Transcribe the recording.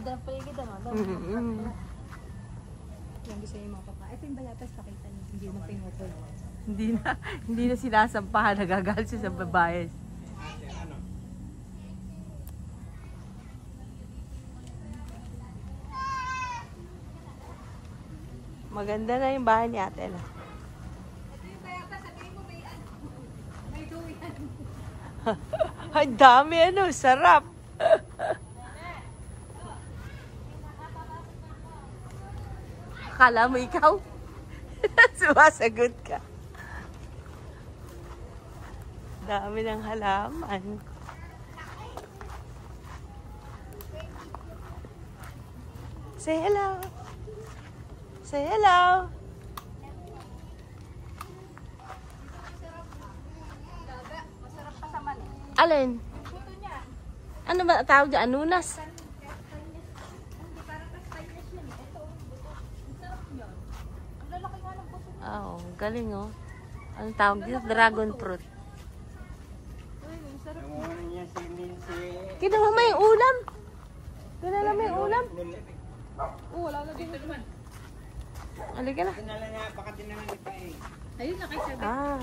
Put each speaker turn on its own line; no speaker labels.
Ganda ng paligid ano. Yung gusto niyo mga papa. Ito yung balatas pakita niyo. Hindi mo pinupul.
Hindi na sinasampahan. Nagagalit siya sa babae. Maganda na yung bahay ni Ate Ella.
May duyan.
Ay, dami ano, sarap. Akala mo ikaw? Sumasagot ka. Dami ng halaman. Say hello. Say hello.
Masarap pa sa mani.
Alin?
Puto niya.
Ano ba tawag dyan? Anunas?
Hindi parang kastanyas yan. Ito. Ang sarap yun. Ang lalaki nga ng puto niya.
Oo, galing oh. Anong tawag dito? Dragon fruit.
Uy, ang sarap.
Kinuha mo yung ulam. Dinala mo yung ulam.
Oo, wala na dito naman.
Halika na.
Ayun na kay Sabi.
Ah.